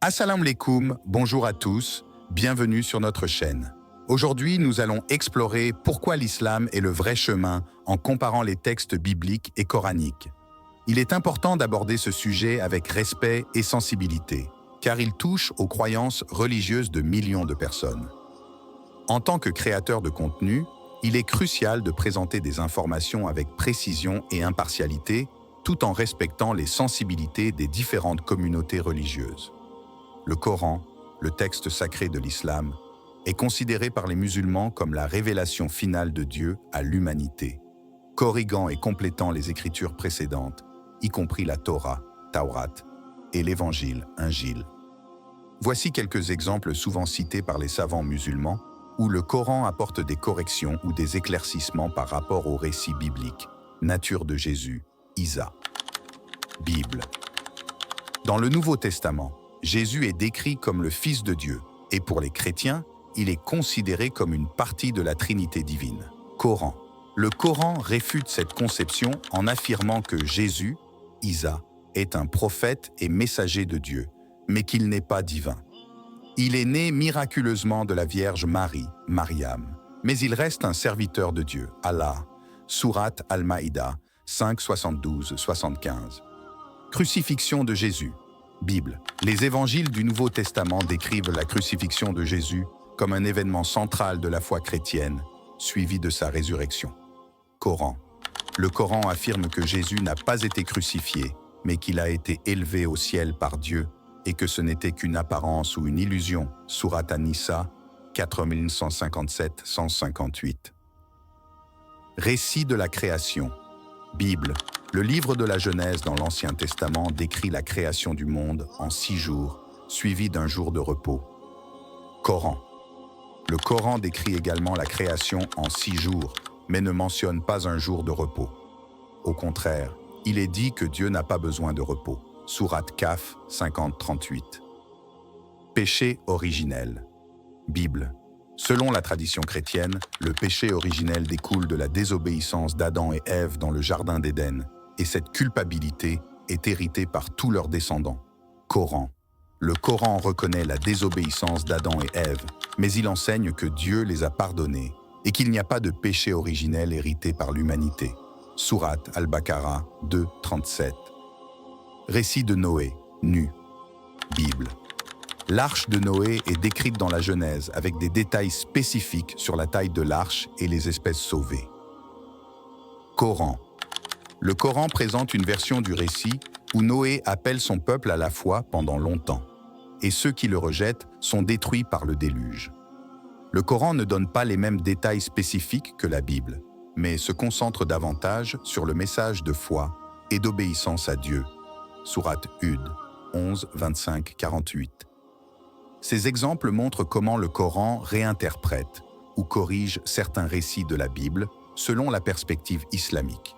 Assalamu alaikum, bonjour à tous, bienvenue sur notre chaîne. Aujourd'hui, nous allons explorer pourquoi l'islam est le vrai chemin en comparant les textes bibliques et coraniques. Il est important d'aborder ce sujet avec respect et sensibilité, car il touche aux croyances religieuses de millions de personnes. En tant que créateur de contenu, il est crucial de présenter des informations avec précision et impartialité, tout en respectant les sensibilités des différentes communautés religieuses. Le Coran, le texte sacré de l'islam, est considéré par les musulmans comme la révélation finale de Dieu à l'humanité, corriguant et complétant les écritures précédentes, y compris la Torah, Taurat, et l'Évangile, Injil. Voici quelques exemples souvent cités par les savants musulmans où le Coran apporte des corrections ou des éclaircissements par rapport aux récits bibliques. Nature de Jésus, Isa. Bible. Dans le Nouveau Testament, Jésus est décrit comme le Fils de Dieu, et pour les chrétiens, il est considéré comme une partie de la Trinité divine. Coran. Le Coran réfute cette conception en affirmant que Jésus, Isa, est un prophète et messager de Dieu, mais qu'il n'est pas divin. Il est né miraculeusement de la Vierge Marie, Mariam, mais il reste un serviteur de Dieu, Allah. Sourate Al-Maïda 5, 72-75. Crucifixion de Jésus. Bible. Les évangiles du Nouveau Testament décrivent la crucifixion de Jésus comme un événement central de la foi chrétienne, suivi de sa résurrection. Coran. Le Coran affirme que Jésus n'a pas été crucifié, mais qu'il a été élevé au ciel par Dieu et que ce n'était qu'une apparence ou une illusion. Sourate An-Nisa 4157-158. Récit de la création. Bible. Le livre de la Genèse dans l'Ancien Testament décrit la création du monde en 6 jours, suivi d'un jour de repos. Coran. Le Coran décrit également la création en 6 jours, mais ne mentionne pas un jour de repos. Au contraire, il est dit que Dieu n'a pas besoin de repos. Sourate Kaf 50-38. Péché originel. Bible. Selon la tradition chrétienne, le péché originel découle de la désobéissance d'Adam et Ève dans le jardin d'Éden, et cette culpabilité est héritée par tous leurs descendants. Coran. Le Coran reconnaît la désobéissance d'Adam et Ève, mais il enseigne que Dieu les a pardonnés et qu'il n'y a pas de péché originel hérité par l'humanité. Sourate Al-Baqarah 2, 37. Récit de Noé, nu. Bible. L'arche de Noé est décrite dans la Genèse avec des détails spécifiques sur la taille de l'arche et les espèces sauvées. Coran. Le Coran présente une version du récit où Noé appelle son peuple à la foi pendant longtemps, et ceux qui le rejettent sont détruits par le déluge. Le Coran ne donne pas les mêmes détails spécifiques que la Bible, mais se concentre davantage sur le message de foi et d'obéissance à Dieu. Sourate Hud 11, 25, 48. Ces exemples montrent comment le Coran réinterprète ou corrige certains récits de la Bible selon la perspective islamique.